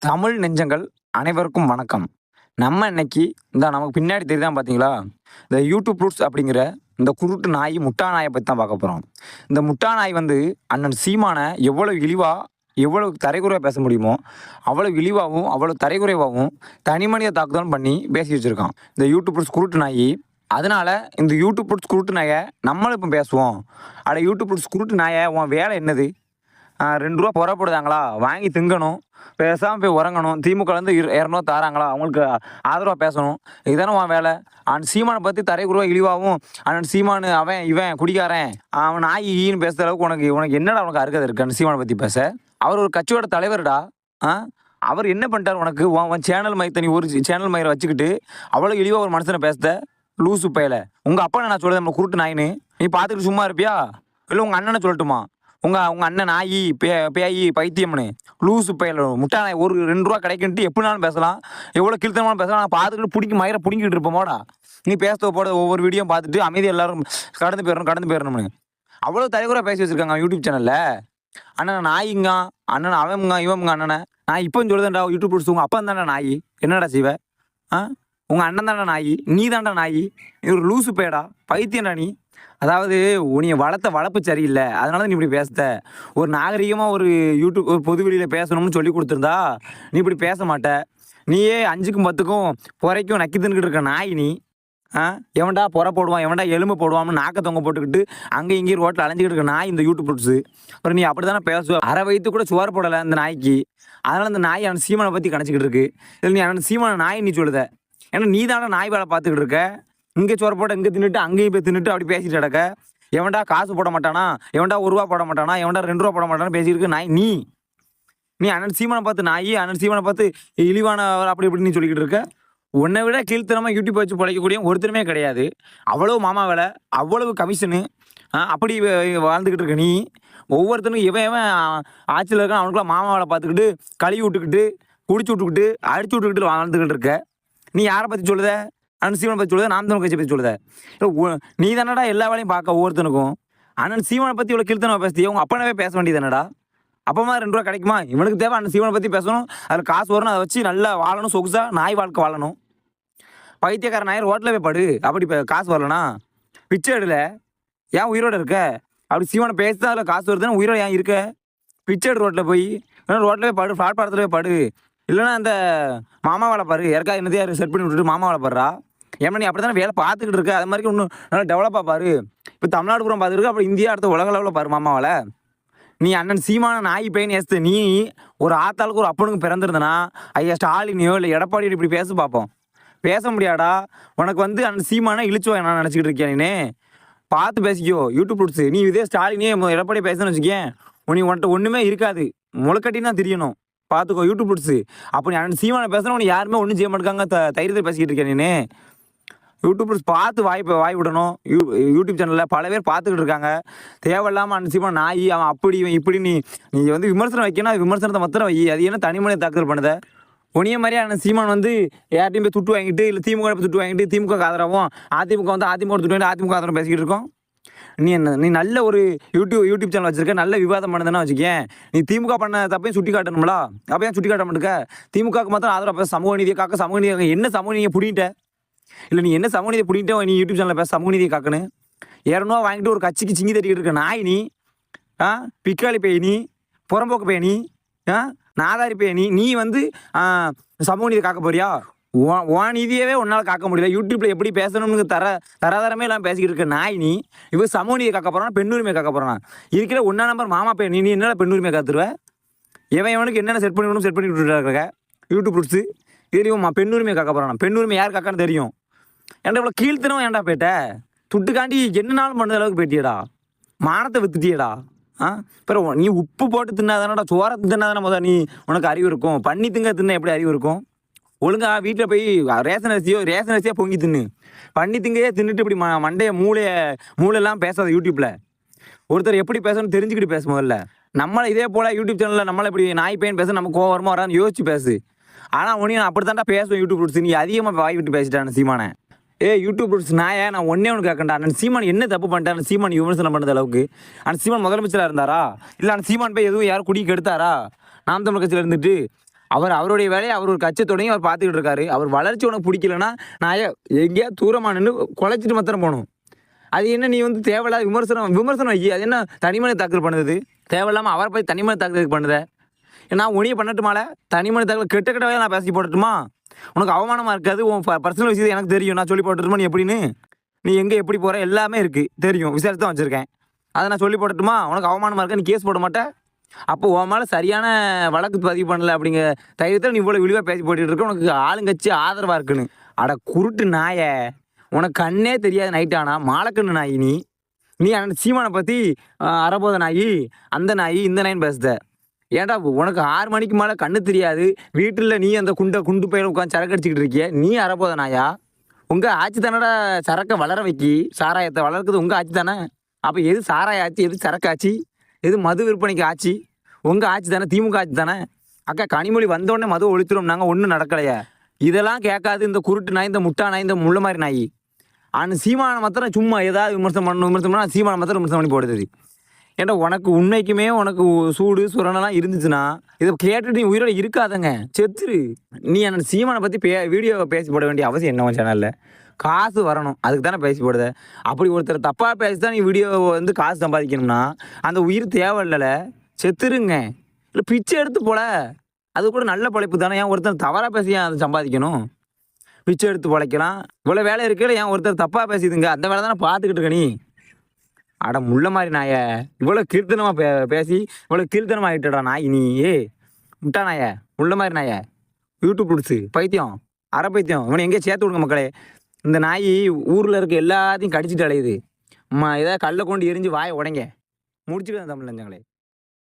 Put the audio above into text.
தமிழ் நெஞ்சங்கள் அனைவருக்கும் வணக்கம். நம்ம இன்னைக்கு நமக்கு பின்னாடி தெரியுதான் பார்த்தீங்களா? இந்த யூடியூப் ரூட்ஸ் அப்படிங்கிற இந்த குருட்டு நாய், முட்டா நாய பத்தி தான் பார்க்க போறோம். இந்த முட்டா நாய் வந்து அண்ணன் சீமான எவ்வளவு இழிவா, எவ்வளவு தரைக்குறைவா பேச முடியுமோ, அவ்வளவு இழிவாவும், அவ்வளவு தரைக்குறைவாவும் தனிமனித தாக்குதலும் பண்ணி பேசி வச்சிருக்கான். இந்த யூடியூப் ரூட்ஸ் குருட்டு நாயி. அதனால இந்த யூடியூப் ரூட்ஸ் குருட்டு நாய நம்மளும் இப்போ பேசுவோம். அட யூடியூப் ரூட்ஸ் குருட்டு நாய, உன் வேலை என்னது? ₹2 புறப்படுதாங்களா? வாங்கி திங்கணும். பேசாமல் போய் உறங்கணும். திமுகலேருந்து 200 தாராங்களா? அவங்களுக்கு ஆதரவாக பேசணும். இதுதானே உன் வேலை. அண்ணன் சீமானை பற்றி தரைக்குறவா இழிவாகவும், அண்ணன் சீமானு அவன் இவன் குடிகாரன், அவன் நாய் ஈன்னு பேசுகிற அளவுக்கு உனக்கு உனக்கு என்னடா உனக்கு அருகதை இருக்குது அண்ணன் சீமானை பற்றி பேச? அவர் ஒரு கட்சியோட தலைவர்டா. அவர் என்ன பண்ணிட்டார் உனக்கு? உன் சேனல் மைத்த நீ ஒரு சேனல் மயிரை வச்சுக்கிட்டு அவ்வளோ இழிவாக ஒரு மனுஷனை பேசுத லூசு பையலை. உங்கள் அப்பா நான் சொல்லுது நம்ம குருட்டு நாயின்னு நீ பார்த்துக்கிட்டு சும்மா இருப்பியா? இல்லை உங்கள் அண்ணனை சொல்லட்டுமா? உங்கள் அண்ணன் நாயி பேயி பைத்தியம்னு லூசு பையல் முட்டா நாய். ஒரு ₹2 கிடைக்குன்ட்டு எப்படினாலும் பேசலாம், எவ்வளோ கீழ்த்தனமாலும் பேசலாம். நான் பார்த்துக்கிட்டு மயிரை பிடிங்கிட்டு இருப்போமோடா. நீ பேச போட ஒவ்வொரு வீடியோ பார்த்துட்டு அமைதி எல்லாரும் கடந்து போயிடணும்னு அவ்வளோ தலைகுறை பேசி வச்சுருக்காங்க யூடியூப் சேனலில். அண்ணன் நாயிங்க, அண்ணன் அவங்க இவங்க அண்ணனை நான் இப்போ சொல்லுதேன்டா. யூடியூப் பிடிச்சி உங்கள் அப்பா தான்டா நாய், என்னடா செய்வ? உங்கள் அண்ணன் தாண்டா நாய், நீ தாண்டா நாய். நீ ஒரு லூசு பேடா, பைத்தியம்டா நீ. அதாவது உனிய வளர்ப்பு சரியில்லை, அதனால நீ இப்படி பேசுத. ஒரு நாகரிகமாக ஒரு யூடியூப் ஒரு பொது வெளியில் பேசணும்னு சொல்லி கொடுத்துருந்தா நீ இப்படி பேச மாட்ட. நீயே 5க்கும் 10க்கும் புறைக்கும் நக்கி தின்னுக்கிட்டு இருக்க நாய் நீ. எவன்டா புற போடுவான், எவன்டா எலும்பு போடுவான்னு நாக்க தொங்க போட்டுக்கிட்டு அங்கே இங்கேயும் ரோட்டில் அலைஞ்சிக்கிட்டு இருக்க நாய் இந்த யூடியூப் ரூட்ஸு. அப்புறம் நீ அப்படி தானே பேசுவ. அரை வயிற்று கூட சோறு போடலை அந்த நாய்க்கு. அதனால் அந்த நாய் அவன் சீமானை பற்றி கணிச்சிக்கிட்டு இருக்கு. இல்லை நீ அவன் சீமான நாய் நீ சொல்லுத. ஏன்னா நீ தானே நாய் வேலை பார்த்துக்கிட்டு இருக்க. இங்கே சோறு போட்ட இங்கே தின்னுட்டு அங்கேயும் போய் தின்னுட்டு அப்படி பேசிட்டு கிடக்க. எவன்டா காசு போட மாட்டானா, எவன்டா ₹1 போட மாட்டானா, எவன்டா ₹2 போட மாட்டானா பேசியிருக்கு நாய் நீ. நீ அண்ணன் சீமானை பார்த்து நாய், அண்ணன் சீமானை பார்த்து இழிவான அப்படி இப்படி நீ சொல்லிக்கிட்டு இருக்க. உன்னை விட கீழ்த்தனமாக யூடியூப் வச்சு பிழைக்கக்கூடிய ஒருத்தருமே கிடையாது. அவ்வளவு மாமா வேலை, அவ்வளவு கமிஷனு, அப்படி வாழ்ந்துக்கிட்டு இருக்க நீ. ஒவ்வொருத்தனுக்கும் இவன் ஆட்சியில் இருக்கான், அவனுக்குலாம் மாமா வேலை பார்த்துக்கிட்டு கழுவி விட்டுக்கிட்டு குடிச்சு விட்டுக்கிட்டு அடிச்சு விட்டுக்கிட்டு வாழ்ந்துக்கிட்டு இருக்க. நீ யாரை பற்றி சொல்லுத? அண்ணன் சீமானை பற்றி சொல்லுத, நாம் தமிழ் கட்சியை பற்றி சொல்லுத. நீ தானடா எல்லா வேலையும் பார்க்க ஒவ்வொருத்தனுக்கும். அண்ணன் சீமானை பற்றி இவ்வளோ கீழ்த்தனமாக பேசுதியா? உங்கள் அப்பனாவே பேச வேண்டியது தானடா. அப்பமா ₹2 கிடைக்குமா? இவனுக்கு தேவை அண்ணன் சீமானை பற்றி பேசணும், அதில் காசு வரணும், அதை வச்சு நல்லா வாழணும், சொகுசா நாய் வாழ்க்கை வாழணும். பைத்தியக்கார நாய் ரோட்டில் போய் படு. அப்படி காசு வரலனா பிச்சை எடுல. ஏன் உயிரோடு இருக்க? அப்படி சீமானை பேசுதான் அதில் காசு வருதுன்னா உயிரோடு ஏன் இருக்க? பிச்சை எடு ரோட்டில் போய், ரோட்டில் போய் படு, பிளாட்பாரத்தில் போய் படு. இல்லைன்னா அந்த மாமா வேலை பாரு, யாருக்கா என்னதையா செட் பண்ணி விட்டுட்டு மாமா வேலை பாடுறா. ஏன்னா நீ அப்படி தானே வேலை பார்த்துக்கிட்டு இருக்க. அது மாதிரி இன்னும் நல்லா டெவலப்பாக பாரு. இப்போ தமிழ்நாடு பூரா பார்த்துருக்கு, அப்புறம் இந்தியா அடுத்த உலக லெவலில் பாரு மாமா வேலை. நீ அண்ணன் சீமான நாய் பையன் ஏசு. நீ ஒரு ஆத்தாளுக்கு ஒரு அப்பனுக்கு பிறந்திருந்தனா ஐயா ஸ்டாலினியோ இல்லை எடப்பாடியோ இப்படி பேச பார்ப்போம். பேச முடியாடா. உனக்கு வந்து அண்ணன் சீமானா இழிச்சுவா நான் நினச்சிக்கிட்டு இருக்கேன். நீ பார்த்து பேசிக்கோ யூடியூப் ரூட்ஸு. நீ இதே ஸ்டாலினே எடப்பாடி பேசணும்னு வச்சுக்கேன், நீ உன்கிட்ட ஒன்றுமே இருக்காது, முளைக்கட்டினா தெரியணும். பார்த்துக்கோ யூடியூப் ரூட்ஸு. அப்போ நீ அண்ணன் சீமானை பேசணும், நீ யாருமே ஒன்றும் செய்ய மாட்டாங்க. தைரியத்தை பேசிக்கிட்டு இருக்கேன் நீ. யூடியூப் ரூட்ஸ் பார்த்து வாய் விடணும். யூடியூப் சேனலில் பல பேர் பார்த்துக்கிட்டு இருக்காங்க. தேவையில்லாமல் அண்ணன் சீமான் நாய், அவன் அப்படி இவன் இப்படி நீ வந்து விமர்சனம் வைக்கணும். விமர்சனத்தை மாத்திரம் வை. அது என்ன தனிமனித தாக்குதல் பண்ணுத? உனிய மாதிரியா அண்ணன் சீமான் வந்து யார்ட்டையும் போய் துட்டு வாங்கிட்டு, இல்லை திமுக துட்டு வாங்கிட்டு திமுக ஆதரவும், அதிமுக வந்து அதிமுக துட்டு வாங்கிட்டு அதிமுக ஆதரவும் பேசிக்கிட்டு இருக்கோம். நீ நல்ல ஒரு யூடியூப் சேனல் வச்சிருக்க, நல்ல விவாதம் பண்ணுதுன்னா வச்சுக்கேன். நீ திமுக பண்ண தப்பையும் சுட்டி காட்டணும்ல. அப்போ ஏன் சுட்டி காட்ட மாட்டேங்க? திமுகவுக்கு மாத்திரம் ஆதரவு பேச, சமூக நீதியை காக்க. சமூக நீதி என்ன? சமூக நீதியை பிடிட்ட இல்லை? நீ என்ன சமூக நீதியை பிடிட்ட? நீ யூடியூப் சேனலில் பேச சமூக நீதியை காக்கணும். ₹200 வாங்கிட்டு ஒரு கட்சிக்கு சிங்கி தட்டிக்கிட்டு இருக்க நாய் நீ. பிக்காளி பேய் நீ, புறம்போக்கு பேய் நீ, நாதாரி பேய் நீ. நீ வந்து சமூக நீதியை காக்க போறியா? உன் நீதியவே உன்னால் காக்க முடியல. யூடியூப்பில் எப்படி பேசணும்னு தரமே எல்லாம் பேசிக்கிட்டு இருக்க நாய் நீ. இவன் சமூக நீதியை காக்க போகிறான், பெண்ணுரிமையை காக்க போகிறான். இருக்கிற 1 நம்பர் மாமா பேய் நீ. என்னடா பெண்ணுரிமையை காத்துருவேன்? எவனுக்கு என்னென்ன செட் பண்ணி செட் பண்ணி விட்டுருக்க யூடியூப் ரூட்ஸு. தெரியுமா பெண்ணுரிமையை காக்க போகிறான்? பெண்ணுரிமை யார் காக்கான்னு தெரியும். ஏன்டா இவ்வளோ கீழ்த்தனம் ஏன்டா போயிட்ட? துட்டுக்காண்டி என்னன்னாலும் பண்ணுற அளவுக்கு போயிட்டியடா. மானத்தை வித்துட்டியடா. அப்புறம் நீ உப்பு போட்டு தின்னாதானடா, சோறை தின்னாதானே முதல் நீ உனக்கு அறிவு இருக்கும். பண்ணி தின்ன எப்படி அறிவு இருக்கும்? ஒழுங்கா வீட்டில் போய் ரேஷன் அரிசியாக பொங்கி தின்னு. பண்ணி திங்கையே தின்னுட்டு இப்படி மண்டைய மூளையெல்லாம் பேசாத யூடியூப்பில். ஒருத்தர் எப்படி பேசணும்னு தெரிஞ்சுக்கிட்டு பேச முதல்ல. நம்மளை இதே போல் யூடியூப் சேனலில் நம்மளை இப்படி நாய் பையன் பேச நம்ம கோவம் வருமா வரான்னு யோசிச்சு பேசு. ஆனால் உனியும் அப்படி தாண்டா பேசுவேன் யூடியூப் ரூட்ஸ். நீ அதிகமாக வாய் விட்டு பேசிட்டான சீமானை. யூடியூப் ரூட்ஸ் நாயை நான் ஒன்றே ஒன்று கேட்கண்டா. அண்ணன் சீமான் என்ன தப்பு பண்ணிட்டான்? சீமான் விமர்சனம் பண்ணுற அளவுக்கு அண்ணன் சீமான் முதலமைச்சராக இருந்தாரா? இல்லை அண்ணன் சீமான் போய் எதுவும் யாரும் குடிக்கு எடுத்தாரா? நாம் தமிழ் கட்சியில் இருந்துட்டு அவருடைய வேலையை அவர் ஒரு கட்சி தொடங்கி அவர் பார்த்துக்கிட்டு இருக்காரு. அவர் வளர்ச்சி உனக்கு பிடிக்கலன்னா நான் எங்கேயாவது தூரமாக நின்று குலைச்சிட்டு மாத்திரம் போகணும். அது என்ன நீ வந்து தேவையில்லாத விமர்சனம் வைக்கி. அது என்ன தனிமனித தாக்கல் பண்ணுது? தேவையில்லாமல் அவரை போய் தனிமனித தாக்கல் பண்ணுத. நான் உனியை பண்ணட்டுமால தனிமனித தாக்கல் கெட்ட வேலை நான் பேசி போட்டுட்டுமா? உனக்கு அவமானமாக இருக்காது? உன் பர்சனல் விஷயத்தை எனக்கு தெரியும். நான் சொல்லி போட்டுட்டுமா நீ எப்படின்னு? நீ எங்கே எப்படி போகிற எல்லாமே இருக்குது தெரியும். விசாரித்து தான் வச்சுருக்கேன். அதை நான் சொல்லி போட்டுட்டுமா? உனக்கு அவமானமாக இருக்கா? நீ கேஸ் போட மாட்டேன். அப்போ உன் மேலே சரியான வழக்கு பதிவு பண்ணலை அப்படிங்கிற தைரியத்தில் நீ இவ்வளோ விழிவாக பேசி போட்டுட்டு இருக்க. உனக்கு ஆளுங்கட்சி ஆதரவாக இருக்குன்னு. அட குருட்டு நாயை, உனக்கு கண்ணே தெரியாது நைட்டானா மாலக்கண்ணு நாய். நீ அந்த சீமானை பற்றி அறபோத நாயி, அந்த நாய் இந்த நாயின்னு பேசுத. ஏன்டா உனக்கு 6 மணிக்கு மேலே கண்ணு தெரியாது? வீட்டில் நீ அந்த குண்டு பையில உட்காந்து சரக்கு அடிச்சுக்கிட்டு இருக்கிய. நீ அறபோத நாயா? உங்கள் ஆட்சி தானடா சரக்கை வளர வைக்கி, சாராயத்தை வளர்க்குறது உங்கள் ஆட்சி தானே. அப்போ எது சாராய ஆட்சி, எது சரக்கு ஆட்சி, எது மது விற்பனைக்கு ஆட்சி? உங்கள் ஆட்சி தானே, திமுக ஆட்சி தானே. அக்கா கனிமொழி வந்தோடனே மது ஒழித்துரும் நாங்கள் ஒன்றும் நடக்கலையா? இதெல்லாம் கேட்காது இந்த குருட்டு நாய், இந்த முட்டா நாய், இந்த முள்ள மாதிரி நாய். ஆனால் சீமானை மாத்திரம் சும்மா ஏதாவது விமர்சனம் பண்ணால் சீமானை மாத்திரம் விமர்சனம் பண்ணி போடுது. ஏன்டா உனக்கு உண்மைக்குமே உனக்கு சூடு சுரணெல்லாம் இருந்துச்சுன்னா இதை கேட்டுட்டு நீ உயிரோட இருக்காதங்க, செத்துரு. நீ அந்த சீமானை பற்றி வீடியோ பேசி போட வேண்டிய அவசியம் என்ன சேனலில்? காசு வரணும், அதுக்கு தானே பேசி போடுத. அப்படி ஒருத்தர் தப்பாக பேசி தான் நீ வீடியோ வந்து காசு சம்பாதிக்கணும்னா அந்த உயிர் தேவையில்ல, செத்துருங்க. இல்லை பிச்சை எடுத்து போல, அது கூட நல்ல பழைப்பு தானே. ஏன் ஒருத்தர் தவறாக பேசி ஏன் அதை சம்பாதிக்கணும்? பிச்சை எடுத்து பழைக்கலாம். இவ்வளோ வேலை இருக்குல்ல, ஏன் ஒருத்தர் தப்பாக பேசிதுங்க? அந்த வேலை தானே பார்த்துக்கிட்டு இருக்க நீ. அட முள்ள மாதிரி நாய, இவ்வளோ கீர்த்தனமாக பேசி இவ்வளோ கீர்த்தனமாக ஆகிட்டடா நாய் நீ. முட்டா நாய, முள்ள மாதிரி நாய, யூடியூப் பிடிச்சி பைத்தியம், அரை பைத்தியம். இவனை எங்கேயும் சேர்த்து விடுங்க மக்களே. இந்த நாய் ஊரில் இருக்க எல்லாத்தையும் கடிச்சிட்டு அலையுது. ஏதாவது கல்லை கொண்டு எரிஞ்சு வாயை உடைங்க முடிச்சுட்டு தமிழ் லஞ்சங்களே.